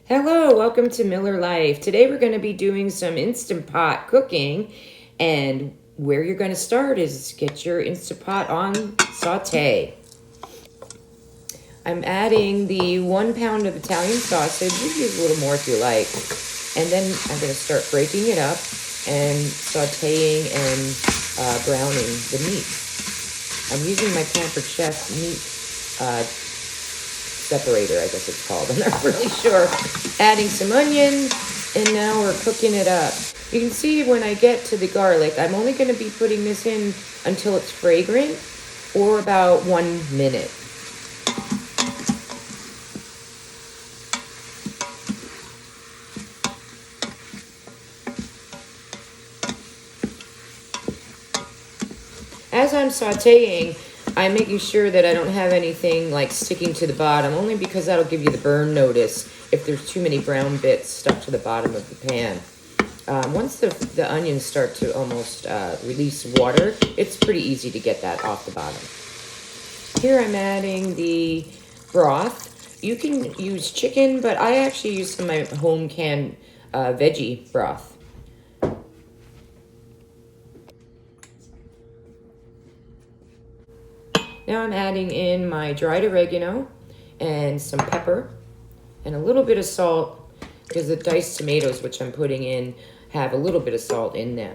Hello, welcome to Miller Life. Today we're going to be doing some Instant Pot cooking, and where you're going to start is get your Instant Pot on saute. I'm adding the 1 pound of Italian sausage. You can use a little more if you like. And then I'm going to start breaking it up and sauteing and browning the meat. I'm using my Pampered Chef meat separator, I guess it's called. I'm not really sure. Adding some onion, and now we're cooking it up. You can see when I get to the garlic, I'm only going to be putting this in until it's fragrant, or about 1 minute. As I'm sauteing, I'm making sure that I don't have anything like sticking to the bottom, only because that'll give you the burn notice if there's too many brown bits stuck to the bottom of the pan. Once the onions start to almost release water, it's pretty easy to get that off the bottom. Here I'm adding the broth. You can use chicken, but I actually use some of my home canned veggie broth. Now I'm adding in my dried oregano and some pepper and a little bit of salt, because the diced tomatoes, which I'm putting in, have a little bit of salt in them.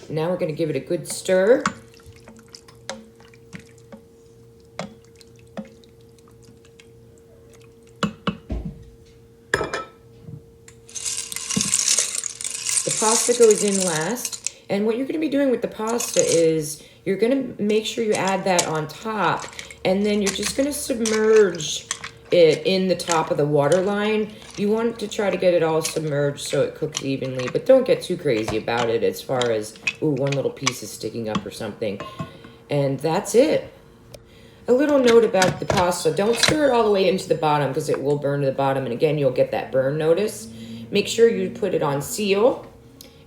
Now we're going to give it a good stir. The pasta goes in last. And what you're going to be doing with the pasta is you're going to make sure you add that on top, and then you're just going to submerge it in the top of the water line. You want to try to get it all submerged so it cooks evenly, but don't get too crazy about it as far as, ooh, one little piece is sticking up or something. And that's it. A little note about the pasta: don't stir it all the way into the bottom, because it will burn to the bottom, and again, you'll get that burn notice. Make sure you put it on seal.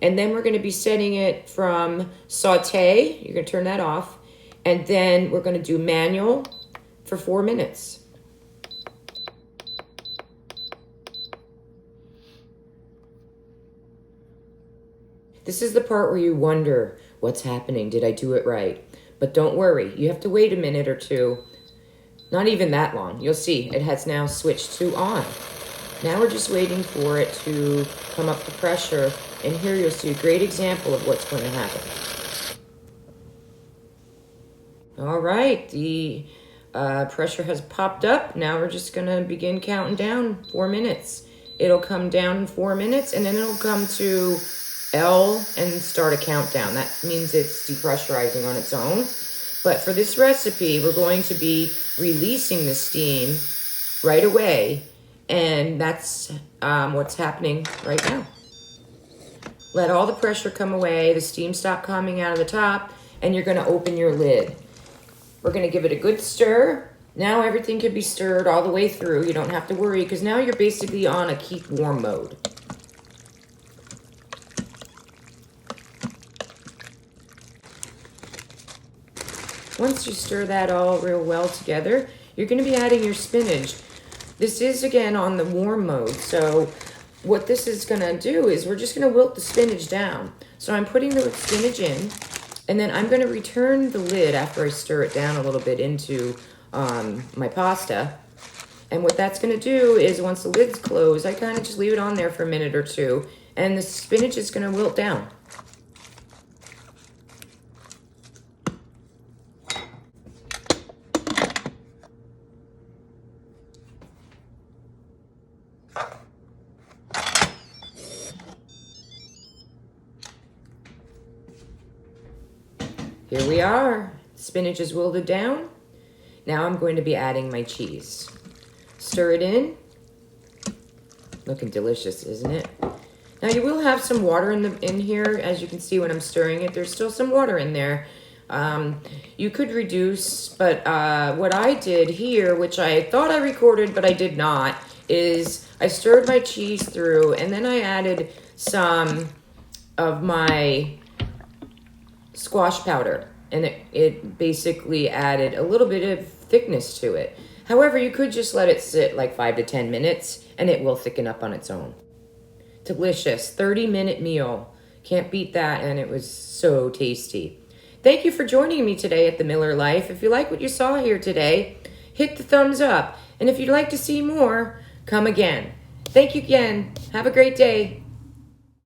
And then we're going to be setting it from saute. You're going to turn that off. And then we're going to do manual for 4 minutes. This is the part where you wonder, what's happening? Did I do it right? But don't worry. You have to wait a minute or two. Not even that long. You'll see it has now switched to on. Now we're just waiting for it to come up to pressure, and here you'll see a great example of what's going to happen. All right, the pressure has popped up. Now we're just going to begin counting down 4 minutes. It'll come down in 4 minutes, and then it'll come to L and start a countdown. That means it's depressurizing on its own. But for this recipe, we're going to be releasing the steam right away. And that's what's happening right now. Let all the pressure come away, the steam stop coming out of the top, and you're going to open your lid. We're going to give it a good stir. Now everything can be stirred all the way through. You don't have to worry, because now you're basically on a keep warm mode. Once you stir that all real well together, you're going to be adding your spinach. This is, again, on the warm mode, so what this is going to do is we're just going to wilt the spinach down. So I'm putting the spinach in, and then I'm going to return the lid after I stir it down a little bit into my pasta. And what that's going to do is once the lid's closed, I kind of just leave it on there for a minute or two, and the spinach is going to wilt down. Here we are. Spinach is wilted down. Now I'm going to be adding my cheese. Stir it in. Looking delicious, isn't it? Now you will have some water in here, as you can see when I'm stirring it. There's still some water in there. You could reduce, but what I did here, which I thought I recorded but I did not, is I stirred my cheese through, and then I added some of my squash powder, and it basically added a little bit of thickness to it. However, you could just let it sit like 5 to 10 minutes and it will thicken up on its own. Delicious 30-minute meal. Can't beat that, and it was so tasty. Thank you for joining me today at the Miller Life. If you like what you saw here today, hit the thumbs up. And if you'd like to see more, come again. Thank you again. Have a great day.